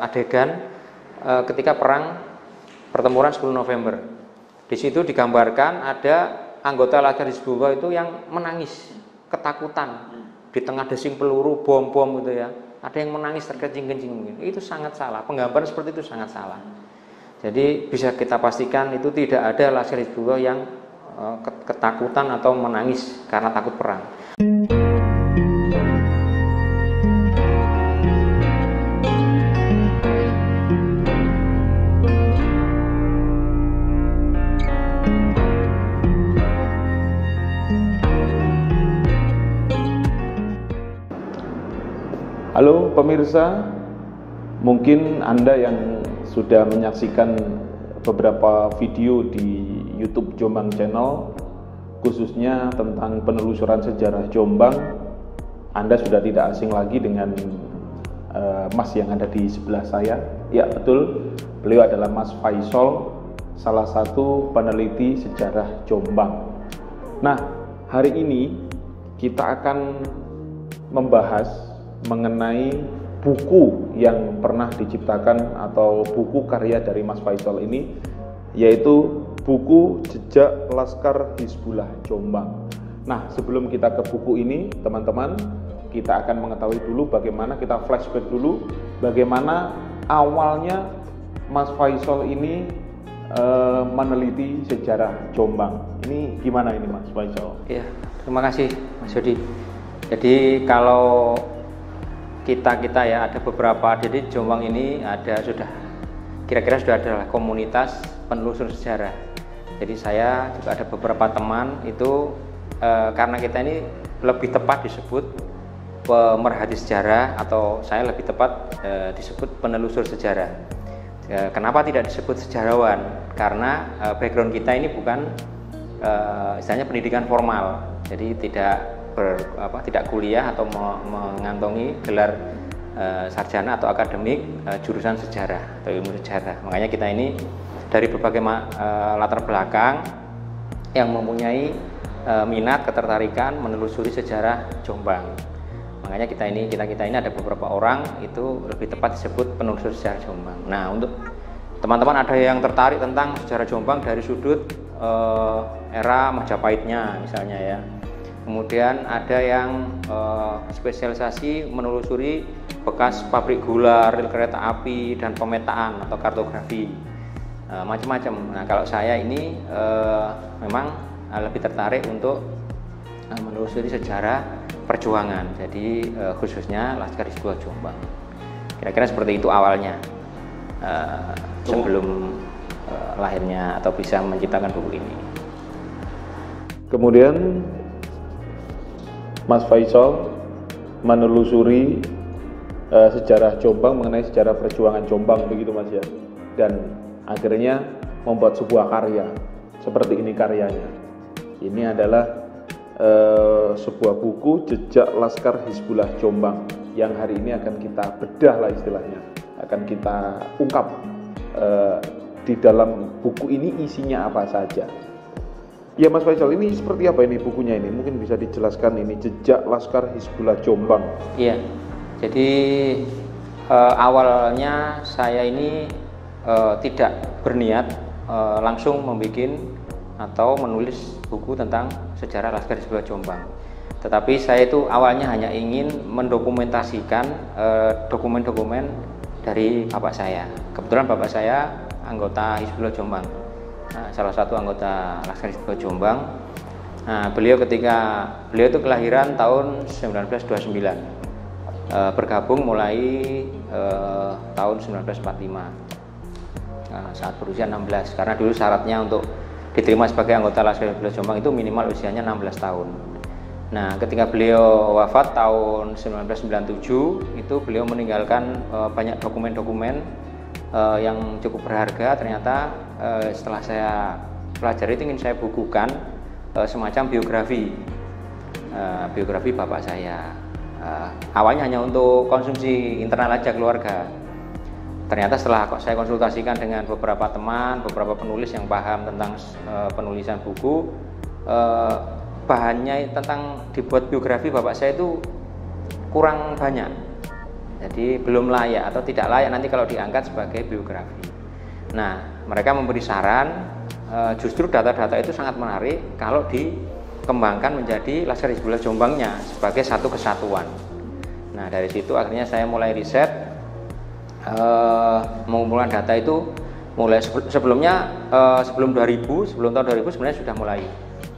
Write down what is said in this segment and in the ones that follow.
adegan ketika perang pertempuran 10 November. Di situ digambarkan ada anggota Laskar Hizbullah itu yang menangis ketakutan di tengah desing peluru bom-bom gitu ya. Ada yang menangis terkencing-kencing mungkin. Itu sangat salah. Penggambaran seperti itu sangat salah. Jadi bisa kita pastikan itu tidak ada Laskar Hizbullah yang ketakutan atau menangis karena takut perang. Halo pemirsa, mungkin Anda yang sudah menyaksikan beberapa video di YouTube Jombang Channel, khususnya tentang penelusuran sejarah Jombang, Anda sudah tidak asing lagi dengan Mas yang ada di sebelah saya. Ya betul, beliau adalah Mas Faisal, salah satu peneliti sejarah Jombang. Nah, hari ini kita akan membahas mengenai buku yang pernah diciptakan atau buku karya dari Mas Faisal ini, yaitu buku Jejak Laskar Hizbullah Jombang. Nah, sebelum kita ke buku ini, teman-teman, kita akan mengetahui dulu bagaimana, kita flashback dulu bagaimana awalnya Mas Faisal ini meneliti sejarah Jombang. Ini gimana ini Mas Faisal? Ya, terima kasih Mas Yodi. Jadi kalau kita ya ada beberapa, jadi Jombang ini ada kira-kira sudah ada komunitas penelusur sejarah. Jadi saya juga ada beberapa teman itu karena kita ini lebih tepat disebut pemerhati sejarah, atau saya lebih tepat disebut penelusur sejarah. Kenapa tidak disebut sejarawan? Karena background kita ini bukan istilahnya pendidikan formal, jadi tidak kuliah atau mengantongi gelar sarjana atau akademik jurusan sejarah atau ilmu sejarah. Makanya kita ini dari berbagai latar belakang yang mempunyai minat, ketertarikan menelusuri sejarah Jombang. Makanya kita ini ada beberapa orang itu lebih tepat disebut penelusur sejarah Jombang. Nah, untuk teman-teman ada yang tertarik tentang sejarah Jombang dari sudut era Majapahitnya misalnya ya. Kemudian ada yang spesialisasi menelusuri bekas pabrik gula, rel kereta api, dan pemetaan atau kartografi, macam-macam. Nah, kalau saya ini memang lebih tertarik untuk menelusuri sejarah perjuangan, jadi khususnya Laskar Hizbullah Jombang. Kira-kira seperti itu awalnya sebelum lahirnya atau bisa menciptakan buku ini. Kemudian Mas Faisal menelusuri sejarah Jombang, mengenai sejarah perjuangan Jombang, begitu Mas ya, dan akhirnya membuat sebuah karya seperti ini. Karyanya ini adalah sebuah buku Jejak Laskar Hizbullah Jombang yang hari ini akan kita bedah lah istilahnya, akan kita ungkap di dalam buku ini isinya apa saja. Ya Mas Faisal, ini seperti apa ini bukunya ini? Mungkin bisa dijelaskan ini, Jejak Laskar Hizbullah Jombang. Iya, jadi awalnya saya ini tidak berniat langsung membuat atau menulis buku tentang sejarah Laskar Hizbullah Jombang. Tetapi saya itu awalnya hanya ingin mendokumentasikan dokumen-dokumen dari bapak saya. Kebetulan bapak saya anggota Hizbullah Jombang. Nah, salah satu anggota Laskar Hizbullah Jombang. Nah, beliau itu kelahiran tahun 1929, bergabung mulai tahun 1945 saat berusia 16, karena dulu syaratnya untuk diterima sebagai anggota Laskar Hizbullah Jombang itu minimal usianya 16 tahun. Nah, ketika beliau wafat tahun 1997 itu beliau meninggalkan banyak dokumen-dokumen yang cukup berharga. Ternyata setelah saya pelajari itu ingin saya bukukan semacam biografi bapak saya. Awalnya hanya untuk konsumsi internal aja keluarga. Ternyata setelah saya konsultasikan dengan beberapa teman, beberapa penulis yang paham tentang penulisan buku, bahannya tentang dibuat biografi bapak saya itu kurang banyak. Jadi belum layak atau tidak layak nanti kalau diangkat sebagai biografi. Nah, mereka memberi saran, justru data-data itu sangat menarik kalau dikembangkan menjadi Laskar Hizbullah Jombangnya sebagai satu kesatuan. Nah, dari situ akhirnya saya mulai riset, mengumpulkan data itu mulai sebelumnya, sebelum tahun 2000 sebenarnya sudah mulai.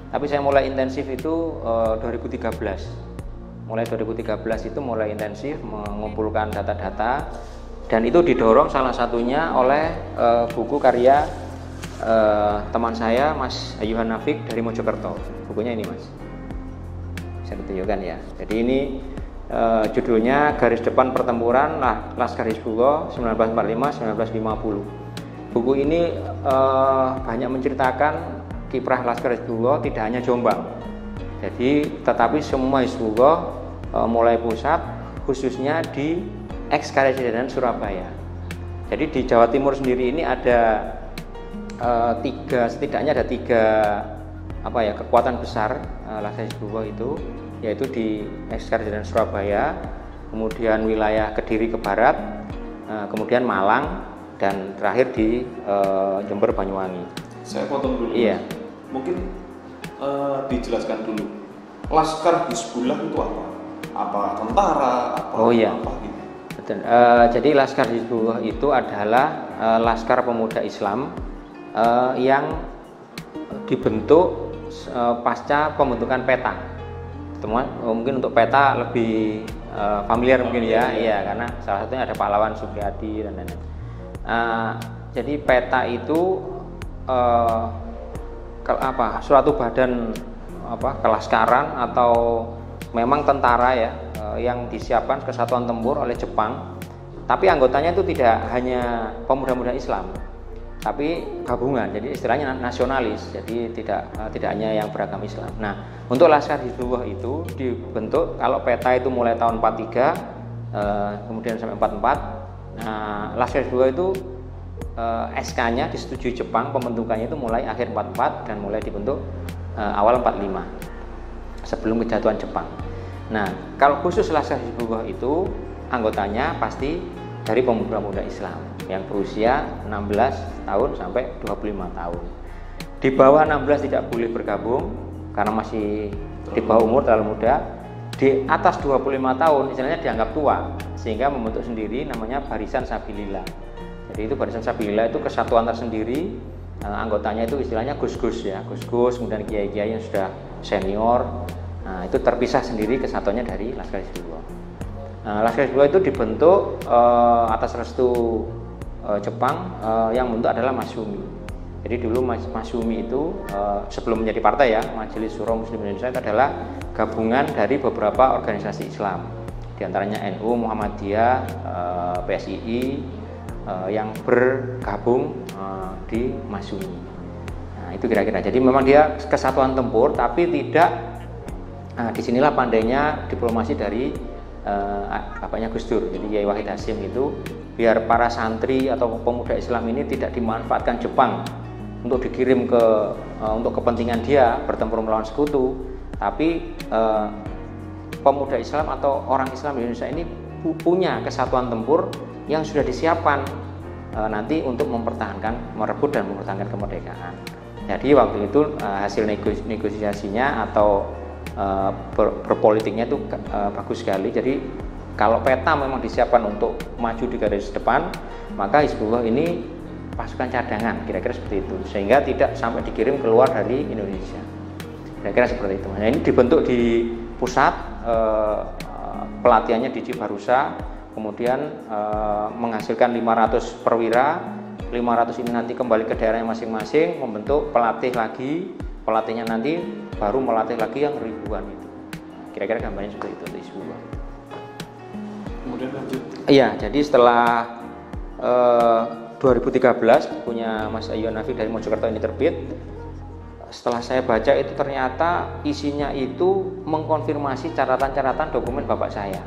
Tapi saya mulai intensif itu 2013. Mulai 2013 itu mulai intensif mengumpulkan data-data, dan itu didorong salah satunya oleh buku karya teman saya Mas Ayuhan Nafik dari Mojokerto. Bukunya ini Mas, bisa ditunjukkan ya. Jadi ini judulnya Garis Depan Pertempuran Laskar Hizbullah 1945-1950. Buku ini banyak menceritakan kiprah Laskar Hizbullah tidak hanya Jombang. Jadi tetapi semua Hizbullah mulai pusat, khususnya di ex-Karyajidan Surabaya. Jadi di Jawa Timur sendiri ini ada setidaknya ada tiga kekuatan besar Laskar Hizbullah itu, yaitu di ex-Karyajidan Surabaya, kemudian wilayah Kediri ke barat, kemudian Malang, dan terakhir di Jember Banyuwangi. Saya potong dulu. Iya. Mungkin dijelaskan dulu. Laskar Hizbullah itu apa? Apa tentara? Apa gitu? Betul. Jadi Laskar Hizbullah itu adalah laskar pemuda Islam yang dibentuk pasca pembentukan peta. Mungkin untuk peta lebih familiar mungkin ya, iya, karena salah satunya ada pahlawan Supriyadi dan lain-lain. Jadi peta itu suatu badan kelaskaran atau memang tentara ya, yang disiapkan kesatuan tempur oleh Jepang, tapi anggotanya itu tidak hanya pemuda-pemuda Islam, tapi gabungan, jadi istilahnya nasionalis, jadi tidak hanya yang beragama Islam. Nah, untuk Laskar Hizbullah itu dibentuk, kalau peta itu mulai tahun 43, kemudian sampai 44. Nah, Laskar Hizbullah itu SK-nya disetujui Jepang, pembentukannya itu mulai akhir 44 dan mulai dibentuk awal 45 sebelum kejatuhan Jepang. Nah, kalau khusus Laskar Hizbullah itu anggotanya pasti dari pemuda-pemuda Islam yang berusia 16 tahun sampai 25 tahun. Di bawah 16 tidak boleh bergabung karena masih di bawah umur, terlalu muda. Di atas 25 tahun istilahnya dianggap tua, sehingga membentuk sendiri namanya Barisan Sabilillah. Jadi itu Barisan Sabilillah itu kesatuan tersendiri, anggotanya itu istilahnya gus-gus ya, gus-gus, kemudian kiai-kiai yang sudah senior. Nah, itu terpisah sendiri kesatuannya dari Laskar Hizbullah. Laskar Hizbullah itu dibentuk atas restu Jepang, yang membentuk adalah Masyumi. Jadi dulu Masyumi itu sebelum menjadi partai ya, Majelis Syuro Muslim Indonesia, itu adalah gabungan dari beberapa organisasi Islam, diantaranya NU, Muhammadiyah, PSII, yang bergabung di Masyumi. Nah, itu kira-kira. Jadi memang dia kesatuan tempur, tapi tidak. Disinilah pandainya diplomasi dari bapaknya Gus Dur, jadi Yai Wahid Hasyim itu, biar para santri atau pemuda Islam ini tidak dimanfaatkan Jepang untuk dikirim untuk kepentingan dia bertempur melawan sekutu, tapi pemuda Islam atau orang Islam di Indonesia ini punya kesatuan tempur yang sudah disiapkan nanti untuk merebut dan mempertahankan kemerdekaan. Jadi waktu itu hasil negosiasinya atau berpolitiknya itu bagus sekali. Jadi kalau peta memang disiapkan untuk maju di garis depan, maka Hizbullah ini pasukan cadangan, kira-kira seperti itu, sehingga tidak sampai dikirim keluar dari Indonesia, kira-kira seperti itu. Nah, ini dibentuk di pusat, pelatihannya di Cibarusa, kemudian menghasilkan 500 perwira. 500 ini nanti kembali ke daerahnya masing-masing, membentuk pelatih lagi, pelatihnya nanti baru melatih lagi yang ribuan itu. Kira-kira gambarnya seperti itu untuk Hizbullah. Kemudian lanjut. Iya, jadi setelah 2013 bukunya Mas Ayuhan Nafik dari Mojokerto ini terbit, setelah saya baca itu ternyata isinya itu mengkonfirmasi catatan-catatan dokumen bapak saya.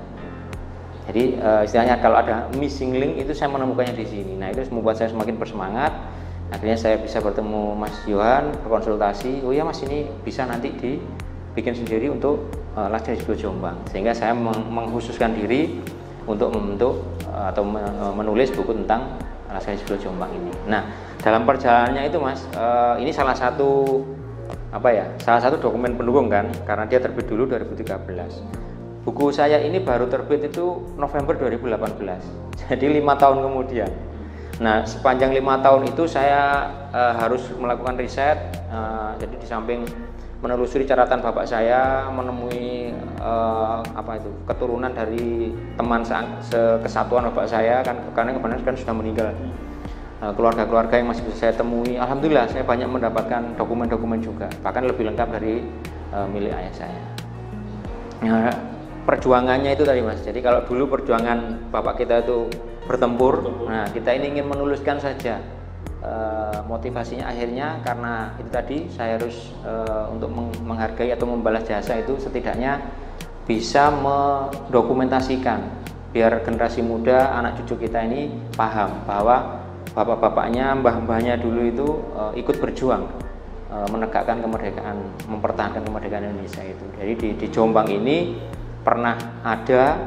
Jadi istilahnya kalau ada missing link itu saya menemukannya di sini. Nah, itu membuat saya semakin bersemangat. Akhirnya saya bisa bertemu Mas Yohan, berkonsultasi. Oh ya Mas, ini bisa nanti dibikin sendiri untuk Laskar Hizbullah Jombang. Sehingga saya mengkhususkan diri untuk membentuk atau menulis buku tentang Laskar Hizbullah Jombang ini. Nah, dalam perjalanannya itu Mas, ini salah satu dokumen pendukung kan, karena dia terbit dulu 2013. Buku saya ini baru terbit itu November 2018, jadi 5 tahun kemudian. Nah, sepanjang 5 tahun itu saya harus melakukan riset, jadi di samping menelusuri catatan bapak saya, menemui keturunan dari teman sekesatuan bapak saya kan, karena kebetulan kan sudah meninggal. Keluarga-keluarga yang masih bisa saya temui, alhamdulillah saya banyak mendapatkan dokumen-dokumen juga, bahkan lebih lengkap dari milik ayah saya. Nah, perjuangannya itu tadi Mas, jadi kalau dulu perjuangan bapak kita itu bertempur, nah kita ini ingin menuliskan saja. Motivasinya akhirnya karena itu tadi saya harus untuk menghargai atau membalas jasa itu setidaknya bisa mendokumentasikan biar generasi muda, anak cucu kita ini paham bahwa bapak-bapaknya, mbah-mbahnya dulu itu ikut berjuang menegakkan kemerdekaan, mempertahankan kemerdekaan Indonesia itu. Jadi di Jombang ini pernah ada,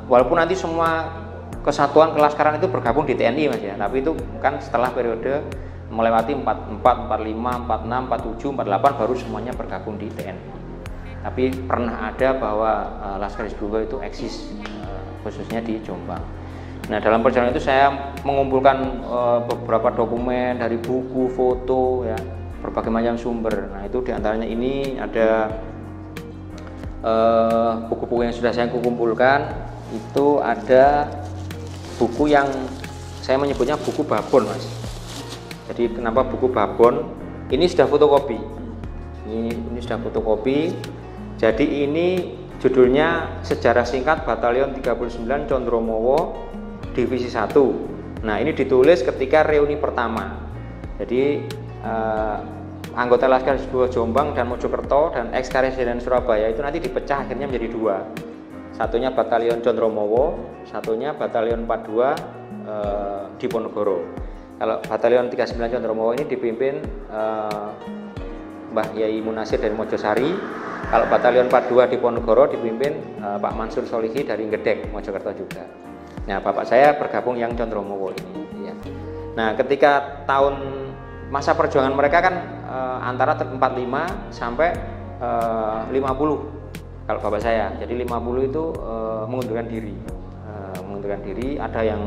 walaupun nanti semua kesatuan kelaskaran itu bergabung di TNI Mas ya, tapi itu kan setelah periode melewati 44, 45, 46, 47, 48 baru semuanya bergabung di TNI. Tapi pernah ada bahwa Laskar Hizbullah itu eksis khususnya di Jombang. Nah, dalam perjalanan itu saya mengumpulkan beberapa dokumen dari buku, foto ya, berbagai macam sumber. Nah, itu diantaranya ini ada buku-buku yang sudah saya kumpulkan. Itu ada buku yang saya menyebutnya buku babon Mas. Jadi kenapa buku babon? Ini sudah fotokopi. Ini sudah fotokopi. Jadi ini judulnya Sejarah Singkat Batalion 39 Condromowo Divisi 1. Nah, ini ditulis ketika reuni pertama. Jadi anggota Laskar Hizbullah Jombang dan Mojokerto dan ex-Karesidenan Surabaya itu nanti dipecah akhirnya menjadi dua. Satunya Batalion Condromowo, satunya Batalion 42 Diponegoro. Kalau Batalion 39 Condromowo ini dipimpin Mbah Yai Munasir dari Mojosari. Kalau Batalion 42 Diponegoro dipimpin Pak Mansur Solihi dari Ngedek, Mojokerto juga. Nah, bapak saya bergabung yang Condromowo ini ya. Nah, ketika tahun masa perjuangan mereka kan antara 45 sampai 50 kalau bapak saya. Jadi 50 itu mengundurkan diri, ada yang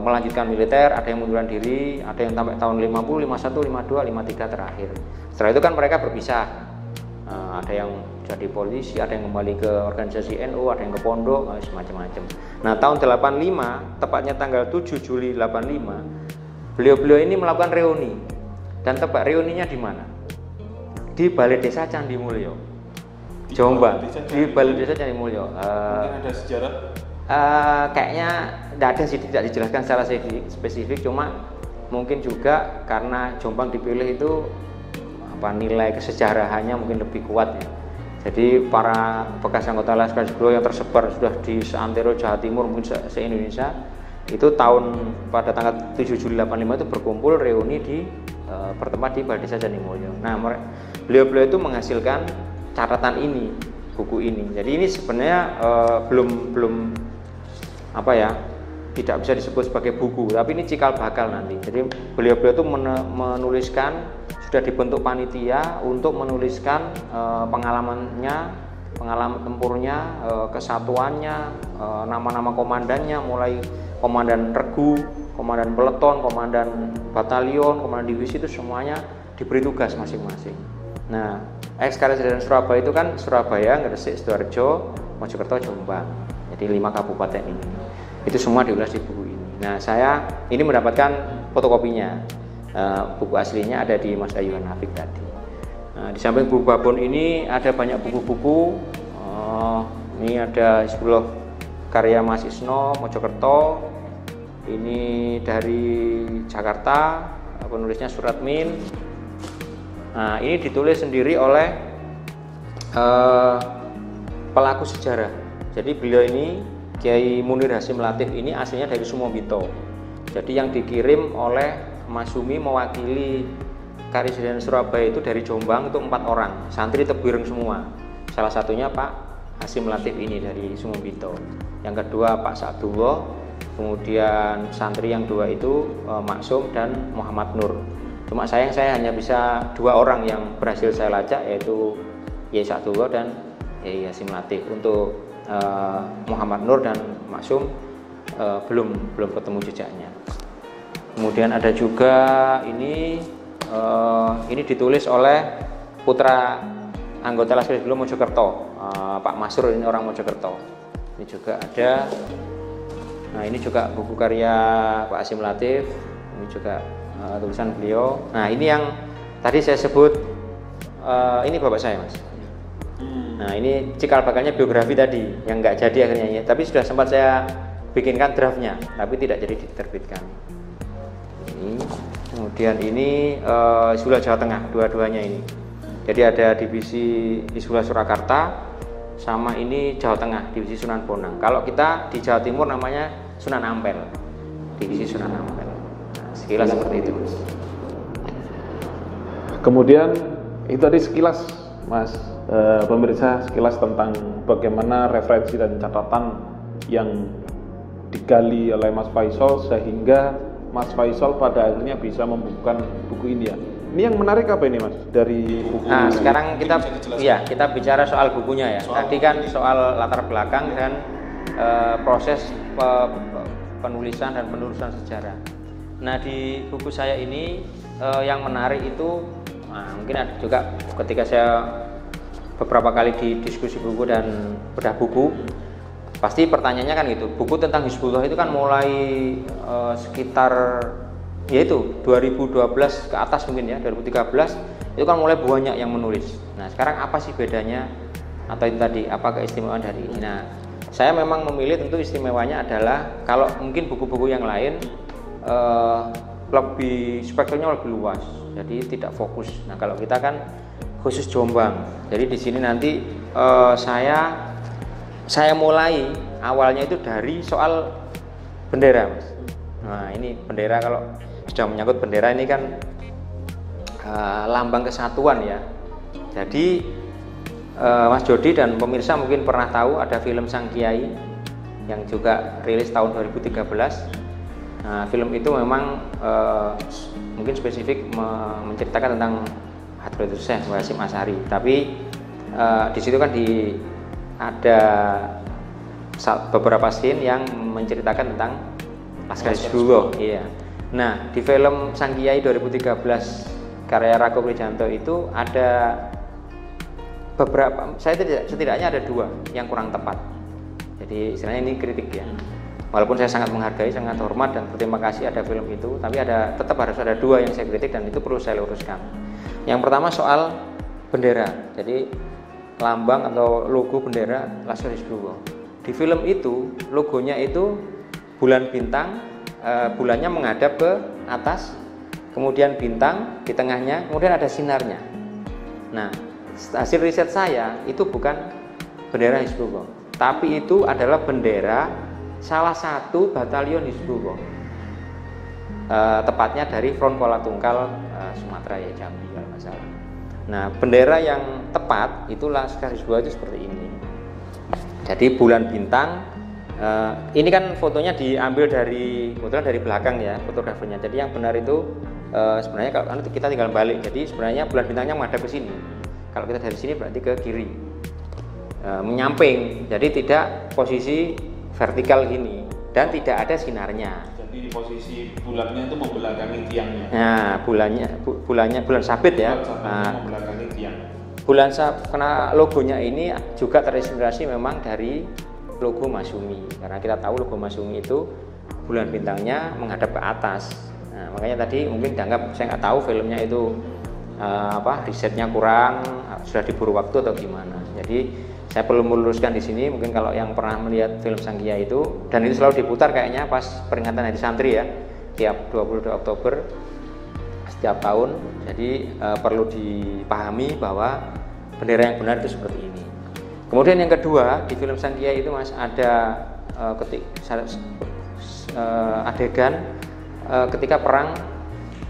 melanjutkan militer, ada yang mengundurkan diri, ada yang sampai tahun 50, 51, 52, 53 terakhir. Setelah itu kan mereka berpisah. Ada yang jadi polisi, ada yang kembali ke organisasi NU, ada yang ke pondok, semacam-macam. Nah, tahun 85, tepatnya tanggal 7 Juli 85, beliau-beliau ini melakukan reuni. Dan tempat reuninya di mana? Di Balai Desa Candi Mulyo, Jombang. Di Balai Desa Candi Mulyo. Mungkin ada sejarah? Kayaknya tidak ada sih, tidak dijelaskan secara spesifik. Cuma mungkin juga karena Jombang dipilih itu nilai kesejarahannya mungkin lebih kuat ya. Jadi para bekas anggota Laskar Hizbullah yang tersebar sudah di seantero Jawa Timur, mungkin se-Indonesia, itu pada tanggal 7 Juli 85 itu berkumpul reuni di bertempat di Balai Desa Candi Mulyo. Nah, beliau-beliau itu menghasilkan catatan ini, buku ini. Jadi ini sebenarnya belum tidak bisa disebut sebagai buku, tapi ini cikal bakal nanti. Jadi beliau-beliau itu menuliskan, sudah dibentuk panitia untuk menuliskan pengalaman tempurnya, kesatuannya, nama-nama komandannya, mulai komandan regu, komandan peleton, komandan batalion, komandan divisi, itu semuanya diberi tugas masing-masing. Nah, ex-Karesidenan Surabaya itu kan Surabaya, Gresik, Sidoarjo, Mojokerto, Jombang. Jadi 5 kabupaten ini. Itu semua diulas di buku ini. Nah, saya ini mendapatkan fotokopinya. Buku aslinya ada di Mas Ayuhan Hafik tadi. Nah, di samping buku babon ini ada banyak buku-buku. Ini ada Hizbullah karya Mas Isno, Mojokerto. Ini dari Jakarta, penulisnya Suratmin. Nah, ini ditulis sendiri oleh pelaku sejarah. Jadi beliau ini, Kiai Munir Hasim Latif ini aslinya dari Sumobito. Jadi yang dikirim oleh Mas Sumi mewakili Karesidenan Surabaya itu dari Jombang itu 4 orang, santri Tebireng semua. Salah satunya Pak Hasyim Latif ini dari Sumombito. Yang kedua Pak Sa'dullah, kemudian santri yang dua itu Maksum dan Muhammad Nur. Cuma saya hanya bisa 2 orang yang berhasil saya lacak, yaitu Yai Sa'dullah dan Yai Hasyim Latif. Untuk Muhammad Nur dan Maksum belum ketemu jejaknya. Kemudian ada juga ini ditulis oleh putra anggota Laskar Hizbullah Mojokerto, Pak Masrur, ini orang Mojokerto. Ini juga ada. Nah, ini juga buku karya Pak Hasyim Latif. Ini juga tulisan beliau. Nah, ini yang tadi saya sebut, ini bapak saya, Mas. Nah, ini cikal bakalnya biografi tadi yang nggak jadi akhirnya ya. Tapi sudah sempat saya bikinkan draftnya, tapi tidak jadi diterbitkan. Ini, kemudian ini Hizbullah Jawa Tengah, dua-duanya ini. Jadi ada divisi Hizbullah Surakarta, sama ini Jawa Tengah, divisi Sunan Bonang. Kalau kita di Jawa Timur namanya Sunan Ampel, divisi Sunan Ampel. Nah, sekilas seperti itu. Kemudian itu tadi sekilas, Mas, pemirsa, sekilas tentang bagaimana referensi dan catatan yang digali oleh Mas Faisal sehingga Mas Faisal pada akhirnya bisa membukukan buku ini ya. Ini yang menarik apa ini, Mas, dari buku? Nah, sekarang kita bicara soal bukunya ya. Tadi kan soal latar belakang dan proses penulisan dan penelusuran sejarah. Nah, di buku saya ini yang menarik itu, mungkin ada juga ketika saya beberapa kali di diskusi buku dan bedah buku, pasti pertanyaannya kan gitu. Buku tentang Hizbullah itu kan mulai sekitar yaitu 2012 ke atas mungkin ya, 2013 itu kan mulai banyak yang menulis. Nah, sekarang apa sih bedanya atau itu tadi apa keistimewaan dari ini? Nah, saya memang memilih tentu istimewanya adalah kalau mungkin buku-buku yang lain lebih spektrumnya lebih luas, jadi tidak fokus. Nah, kalau kita kan khusus Jombang. Jadi di sini nanti saya mulai awalnya itu dari soal bendera, Mas. Nah, ini bendera, kalau sudah menyangkut bendera ini kan lambang kesatuan ya. Jadi Mas Jody dan pemirsa mungkin pernah tahu ada film Sang Kiai yang juga rilis tahun 2013. Nah, film itu memang mungkin spesifik menceritakan tentang Hadratus Syekh Hasyim Asy'ari. Tapi di situ kan ada beberapa scene yang menceritakan tentang Laskar Hizbullah. Iya. Nah, di film Sang Kiai 2013 karya Rago Prijanto itu ada beberapa, setidaknya ada 2 yang kurang tepat. Jadi istilahnya ini kritik ya. Walaupun saya sangat menghargai, sangat hormat dan berterima kasih ada film itu, tapi tetap harus ada 2 yang saya kritik dan itu perlu saya luruskan. Yang pertama soal bendera. Jadi lambang atau logo bendera Laskar Hizbullah. Di film itu logonya itu bulan bintang, bulannya menghadap ke atas, kemudian bintang di tengahnya, kemudian ada sinarnya. Nah, hasil riset saya itu bukan bendera Hizbullah, tapi itu adalah bendera salah satu batalion Hizbullah, tepatnya dari Front Kuala Tungkal Sumatera ya, Jambi kalau nggak salah. Nah, bendera yang tepat itu Laskar Hizbullah itu seperti ini. Jadi bulan bintang. Ini kan fotonya diambil kebetulan dari belakang ya fotografernya. Jadi yang benar itu sebenarnya kalau kita tinggal balik. Jadi sebenarnya bulan bintangnya menghadap ke sini. Kalau kita dari sini berarti ke kiri, menyamping. Jadi tidak posisi vertikal gini dan tidak ada sinarnya. Jadi di posisi bulannya itu membelakangi tiangnya. Nah, bulan sabit ya. Membelakangi tiang. Karena logonya ini juga terinspirasi memang dari logo Masyumi, karena kita tahu logo Masyumi itu bulan bintangnya menghadap ke atas. Nah, makanya tadi mungkin dianggap saya nggak tahu filmnya itu risetnya kurang, sudah diburu waktu atau gimana. Jadi saya perlu meluruskan di sini. Mungkin kalau yang pernah melihat film Sang Kiai itu, dan itu selalu diputar kayaknya pas peringatan Hari Santri ya, tiap 22 Oktober setiap tahun. Jadi perlu dipahami bahwa bendera yang benar itu seperti ini. Kemudian yang kedua, di film Sang Kiai itu Mas ada adegan ketika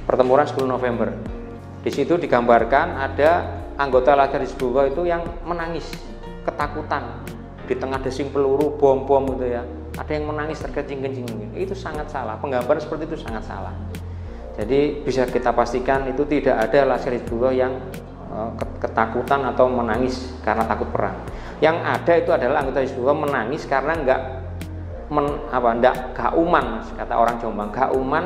pertempuran 10 November. Di situ digambarkan ada anggota Laskar Hizbullah itu yang menangis ketakutan di tengah desing peluru, bom-bom gitu ya, ada yang menangis terkencing-kencing, itu sangat salah. Penggambaran seperti itu sangat salah. Jadi bisa kita pastikan itu tidak ada Laskar Hizbullah yang ketakutan atau menangis karena takut perang. Yang ada itu adalah anggota Hizbullah menangis karena enggak gauman, kata orang Jombang, gauman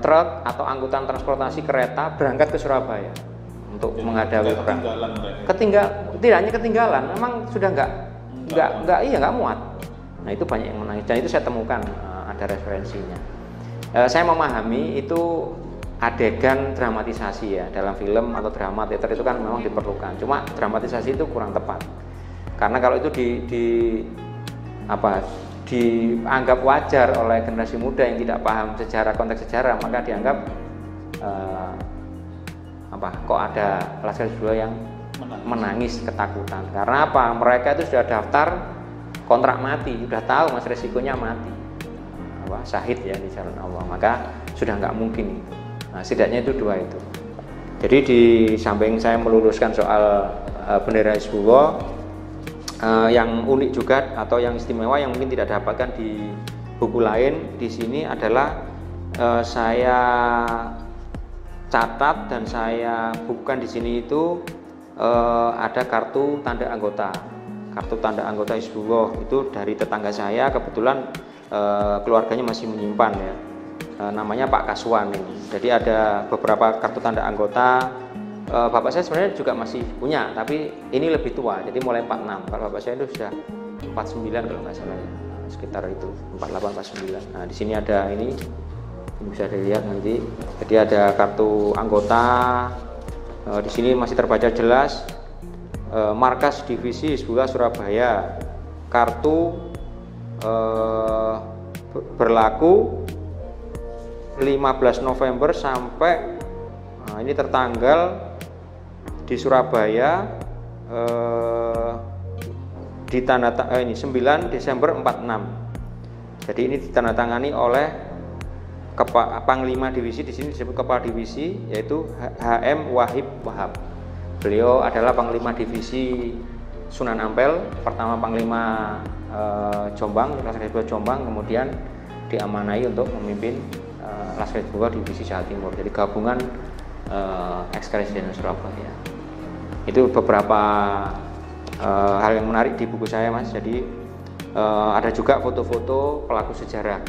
truk atau angkutan transportasi kereta berangkat ke Surabaya untuk menghadapi perang. Tidak hanya ketinggalan, memang sudah nggak muat. Nah itu banyak yang menangis dan itu saya temukan ada referensinya. Saya memahami itu adegan dramatisasi ya, dalam film atau drama teater itu kan memang diperlukan. Cuma dramatisasi itu kurang tepat karena kalau itu dianggap wajar oleh generasi muda yang tidak paham sejarah, konteks sejarah, maka dianggap kok ada Laskar Hizbullah yang menangis ketakutan. Karena apa? Mereka itu sudah daftar kontrak mati, sudah tahu mas resikonya mati, syahid ya di jalan Allah, maka sudah nggak mungkin itu. Nah, setidaknya itu dua itu. Jadi di samping saya meluruskan soal bendera Hizbullah, yang unik juga atau yang istimewa yang mungkin tidak dapatkan di buku lain di sini adalah saya catat dan saya bukukan di sini itu ada kartu tanda anggota. Kartu tanda anggota Hizbullah itu dari tetangga saya, kebetulan keluarganya masih menyimpan ya. Namanya Pak Kaswan ini. Jadi ada beberapa kartu tanda anggota. Bapak saya sebenarnya juga masih punya, tapi ini lebih tua. Jadi mulai 46. Kalau bapak saya itu sudah 49 kalau nggak salah ya. Sekitar itu 48 49. Nah, di sini ada ini bisa dilihat nanti. Jadi ada kartu anggota. Di sini masih terbaca jelas markas divisi Hizbullah Surabaya. Kartu berlaku 15 November sampai ini tertanggal di Surabaya di ini 9 Desember 46. Jadi ini ditandatangani oleh Panglima Divisi, di sini disebut Kepala Divisi, yaitu HM Wahib Wahab. Beliau adalah Panglima Divisi Sunan Ampel, pertama Panglima Jombang, Laskar Hizbullah Jombang, kemudian diamanai untuk memimpin Laskar Hizbullah Divisi Jawa Timur. Jadi gabungan Ex-Karesidenan Surabaya. Itu beberapa hal yang menarik di buku saya, Mas. Jadi ada juga foto-foto pelaku sejarah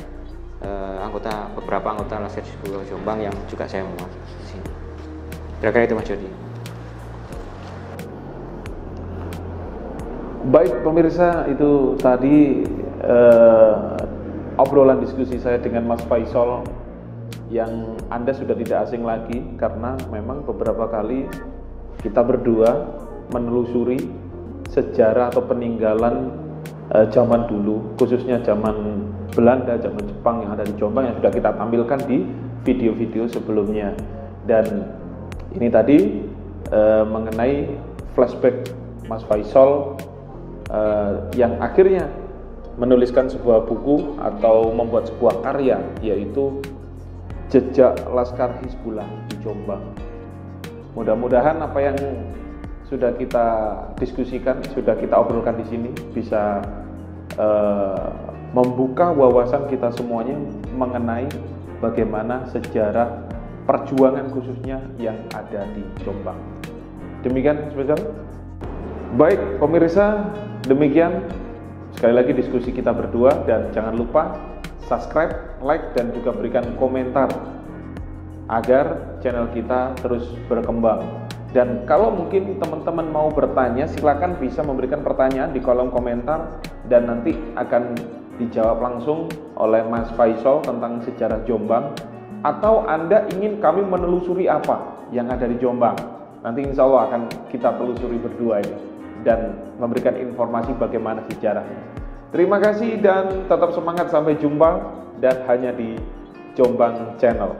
beberapa anggota Laskar Hizbullah Jombang yang juga saya muat di sini. Kira-kira itu, Mas Jody. Baik pemirsa, itu tadi obrolan diskusi saya dengan Mas Faisal yang Anda sudah tidak asing lagi, karena memang beberapa kali kita berdua menelusuri sejarah atau peninggalan zaman dulu, khususnya zaman Belanda, zaman Jepang yang ada di Jombang yang sudah kita tampilkan di video-video sebelumnya. Dan ini tadi mengenai flashback Mas Faisal yang akhirnya menuliskan sebuah buku atau membuat sebuah karya, yaitu Jejak Laskar Hizbullah di Jombang. Mudah-mudahan apa yang sudah kita diskusikan, sudah kita obrolkan di sini bisa membuka wawasan kita semuanya mengenai bagaimana sejarah perjuangan khususnya yang ada di Jombang. Demikian spesial. Baik pemirsa, demikian sekali lagi diskusi kita berdua, dan jangan lupa subscribe, like, dan juga berikan komentar agar channel kita terus berkembang. Dan kalau mungkin teman-teman mau bertanya, silakan bisa memberikan pertanyaan di kolom komentar dan nanti akan dijawab langsung oleh Mas Faisal tentang sejarah Jombang. Atau Anda ingin kami menelusuri apa yang ada di Jombang, nanti insya Allah akan kita telusuri berdua ini dan memberikan informasi bagaimana sejarahnya. Terima kasih dan tetap semangat, sampai jumpa dan hanya di Jombang Channel.